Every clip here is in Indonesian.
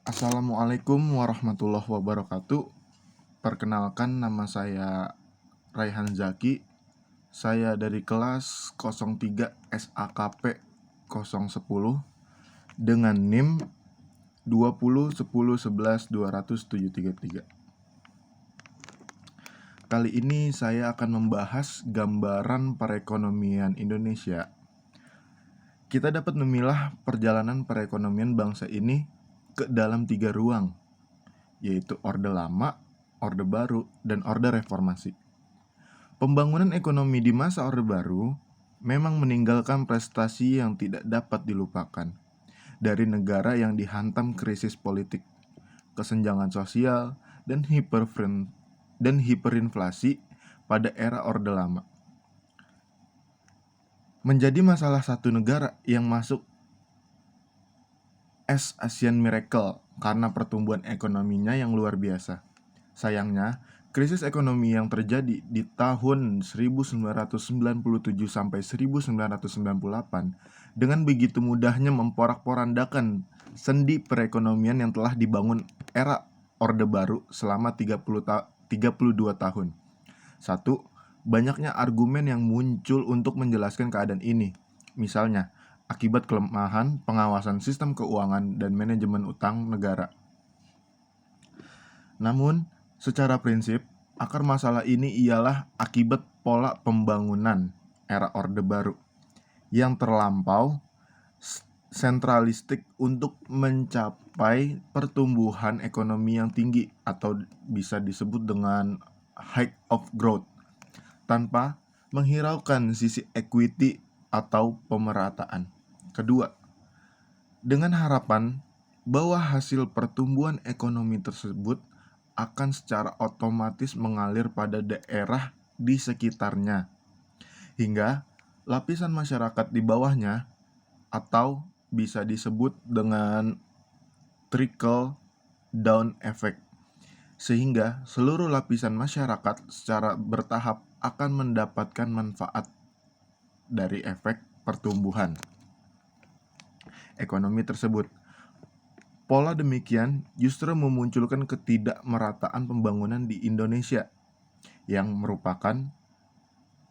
Assalamualaikum warahmatullahi wabarakatuh. Perkenalkan, nama saya Raihan Zaki. Saya dari kelas 03 SAKP 010 dengan NIM 2011112733. Kali ini saya akan membahas gambaran perekonomian Indonesia. Kita dapat memilah perjalanan perekonomian bangsa ini ke dalam 3 ruang, yaitu Orde Lama, Orde Baru, dan Orde Reformasi. Pembangunan ekonomi di masa Orde Baru memang meninggalkan prestasi yang tidak dapat dilupakan dari negara yang dihantam krisis politik, kesenjangan sosial, dan hiperinflasi pada era Orde Lama. Menjadi masalah satu negara yang masuk Asian Miracle karena pertumbuhan ekonominya yang luar biasa. Sayangnya, krisis ekonomi yang terjadi di tahun 1997 sampai 1998 dengan begitu mudahnya memporak-porandakan sendi perekonomian yang telah dibangun era Orde Baru selama 32 tahun. 1. Banyaknya argumen yang muncul untuk menjelaskan keadaan ini. Misalnya, akibat kelemahan pengawasan sistem keuangan dan manajemen utang negara. Namun, secara prinsip, akar masalah ini ialah akibat pola pembangunan era Orde Baru yang terlampau sentralistik untuk mencapai pertumbuhan ekonomi yang tinggi atau bisa disebut dengan height of growth tanpa menghiraukan sisi equity atau pemerataan. Kedua, dengan harapan bahwa hasil pertumbuhan ekonomi tersebut akan secara otomatis mengalir pada daerah di sekitarnya, hingga lapisan masyarakat di bawahnya, atau bisa disebut dengan trickle down effect, sehingga seluruh lapisan masyarakat secara bertahap akan mendapatkan manfaat dari efek pertumbuhan ekonomi tersebut. Pola demikian justru memunculkan ketidakmerataan pembangunan di Indonesia yang merupakan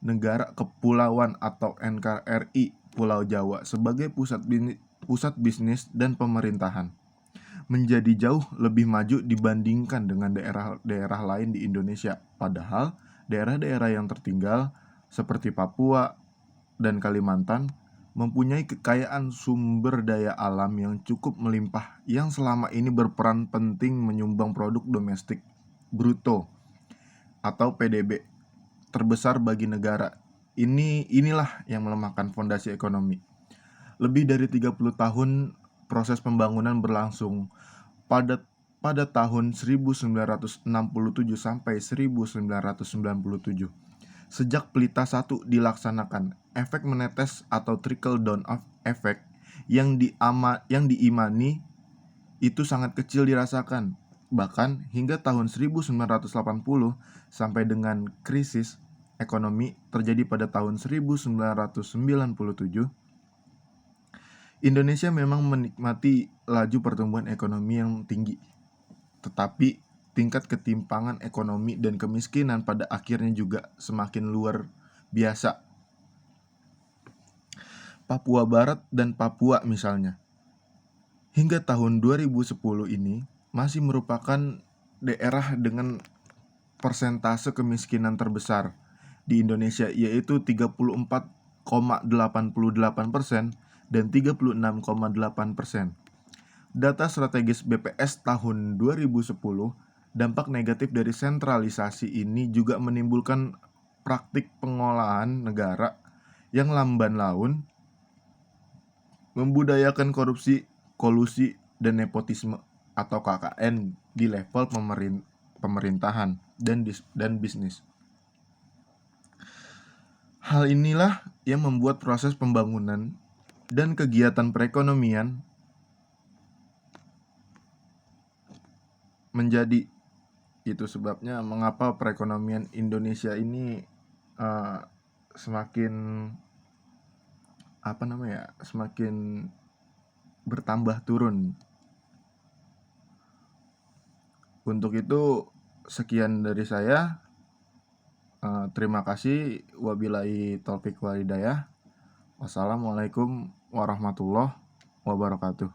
negara kepulauan atau NKRI Pulau Jawa sebagai pusat bisnis dan pemerintahan menjadi jauh lebih maju dibandingkan dengan daerah-daerah lain di Indonesia. Padahal daerah-daerah yang tertinggal seperti Papua dan Kalimantan mempunyai kekayaan sumber daya alam yang cukup melimpah yang selama ini berperan penting menyumbang produk domestik bruto atau PDB terbesar bagi negara. Inilah yang melemahkan fondasi ekonomi. Lebih dari 30 tahun proses pembangunan berlangsung. Pada tahun 1967 sampai 1997. Sejak Pelita 1 dilaksanakan, efek menetes atau trickle down effect yang diimani itu sangat kecil dirasakan. Bahkan hingga tahun 1980 sampai dengan krisis ekonomi terjadi pada tahun 1997, Indonesia memang menikmati laju pertumbuhan ekonomi yang tinggi, tetapi tingkat ketimpangan ekonomi dan kemiskinan pada akhirnya juga semakin luar biasa. Papua Barat dan Papua misalnya, hingga tahun 2010 ini masih merupakan daerah dengan persentase kemiskinan terbesar di Indonesia, yaitu 34,88% dan 36,8%. Data strategis BPS tahun 2010, dampak negatif dari sentralisasi ini juga menimbulkan praktik pengolahan negara yang lamban laun, membudayakan korupsi, kolusi, dan nepotisme atau KKN di level pemerintahan dan bisnis. Hal inilah yang membuat proses pembangunan dan kegiatan perekonomian menjadi, itu sebabnya mengapa perekonomian Indonesia ini semakin semakin bertambah turun. Untuk itu sekian dari saya. Terima kasih. Wabillahi taufik walhidayah. Wassalamualaikum warahmatullahi wabarakatuh.